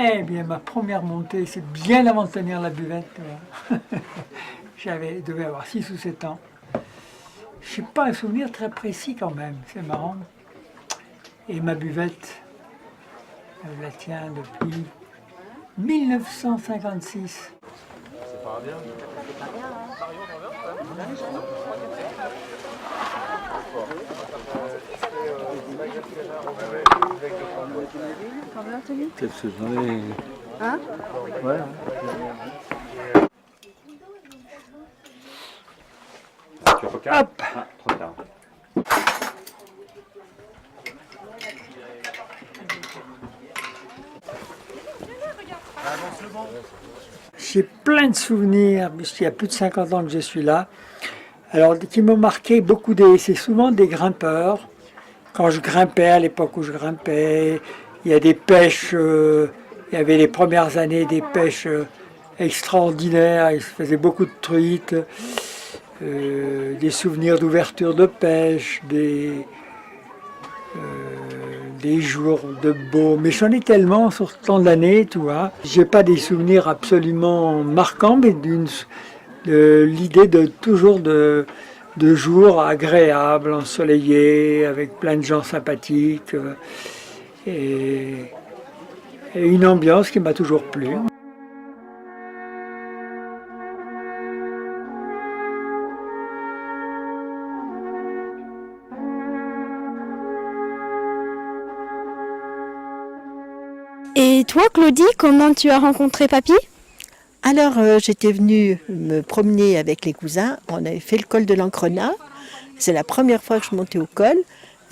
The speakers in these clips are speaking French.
Eh bien, ma première montée, c'est bien avant de tenir la buvette. Devais avoir 6 ou 7 ans. Je n'ai pas un souvenir très précis quand même, c'est marrant. Et ma buvette, je la tiens depuis 1956. C'est pas bien. Qu'est-ce que j'en ai? Hein? Ouais. Hop! Ah, trop tard. J'ai plein de souvenirs, puisqu'il y a plus de 50 ans que je suis là. Alors, qui m'ont marqué beaucoup, c'est souvent des grimpeurs. Quand je grimpais, à l'époque où je grimpais, il y a des pêches, il y avait les premières années des pêches extraordinaires, il se faisait beaucoup de truites, des souvenirs d'ouverture de pêche, des jours de beau. Mais j'en ai tellement sur le temps de l'année, tu vois. J'ai pas des souvenirs absolument marquants, mais l'idée de toujours de jours agréables, ensoleillés, avec plein de gens sympathiques, et une ambiance qui m'a toujours plu. Et toi, Claudie, comment tu as rencontré Papy? Alors, j'étais venue me promener avec les cousins. On avait fait le col de l'Ancrenat. C'est la première fois que je montais au col.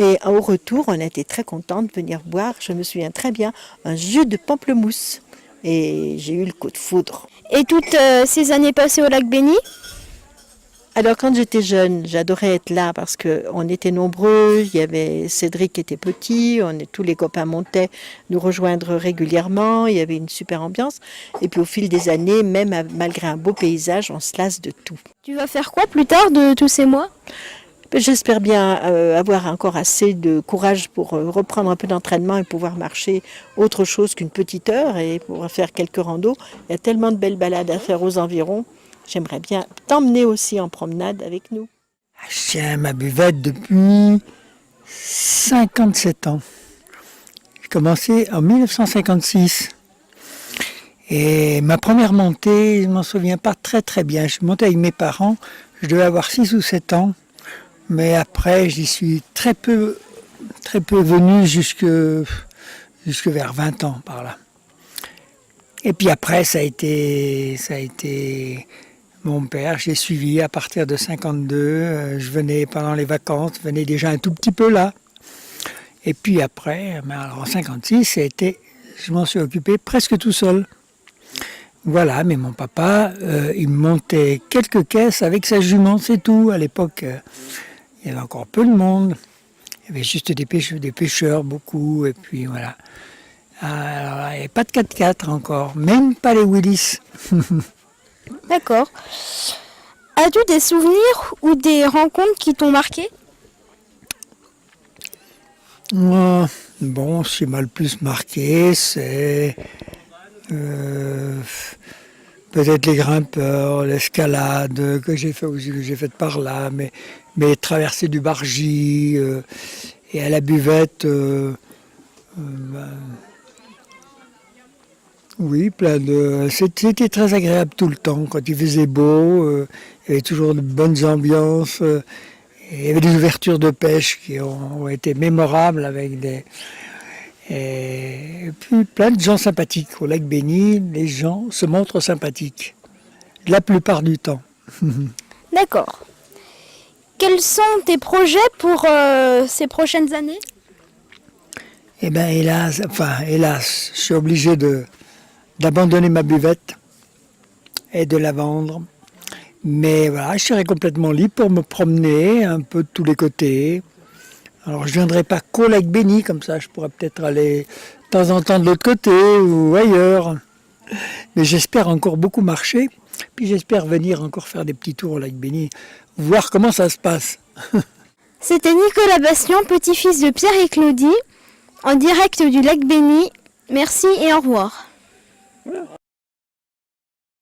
Et au retour, on a été très contents de venir boire, je me souviens très bien, un jus de pamplemousse. Et j'ai eu le coup de foudre. Et toutes ces années passées au lac Béni? Alors, quand j'étais jeune, j'adorais être là parce qu'on était nombreux. Il y avait Cédric qui était petit, tous les copains montaient nous rejoindre régulièrement. Il y avait une super ambiance. Et puis, au fil des années, même malgré un beau paysage, on se lasse de tout. Tu vas faire quoi plus tard de tous ces mois? J'espère bien avoir encore assez de courage pour reprendre un peu d'entraînement et pouvoir marcher autre chose qu'une petite heure et pouvoir faire quelques randos. Il y a tellement de belles balades à faire aux environs. J'aimerais bien t'emmener aussi en promenade avec nous. Je tiens ma buvette depuis 57 ans. J'ai commencé en 1956. Et ma première montée, je ne m'en souviens pas très très bien. Je suis monté avec mes parents, je devais avoir 6 ou 7 ans. Mais après, j'y suis très peu venu jusque vers 20 ans par là. Et puis après, ça a été mon père. J'ai suivi à partir de 52. Je venais pendant les vacances, je venais déjà un tout petit peu là. Et puis après, alors en 56, je m'en suis occupé presque tout seul. Voilà, mais mon papa, il montait quelques caisses avec sa jument, c'est tout. À l'époque, il y avait encore peu de monde. Il y avait juste des pêcheurs, beaucoup, et puis voilà. Alors, il n'y avait pas de 4x4 encore, même pas les Willys. D'accord. As-tu des souvenirs ou des rencontres qui t'ont marqué? Bon, ce qui m'a le plus marqué, c'est peut-être les grimpeurs, l'escalade que j'ai faite par là, mais traverser du Bargy et à la buvette, oui, c'était très agréable tout le temps. Quand il faisait beau, il y avait toujours de bonnes ambiances. Il y avait des ouvertures de pêche qui ont été mémorables et puis plein de gens sympathiques. Au lac Béni, les gens se montrent sympathiques, la plupart du temps. D'accord. Quels sont tes projets pour ces prochaines années? Eh bien, hélas, je suis obligé d'abandonner ma buvette et de la vendre. Mais voilà, je serai complètement libre pour me promener un peu de tous les côtés. Alors, je ne viendrai pas qu'au lac Béni, comme ça, je pourrais peut-être aller de temps en temps de l'autre côté ou ailleurs. Mais j'espère encore beaucoup marcher. Puis j'espère venir encore faire des petits tours au lac Béni, voir comment ça se passe. C'était Nicolas Bastien, petit-fils de Pierre et Claudie, en direct du lac Béni. Merci et au revoir.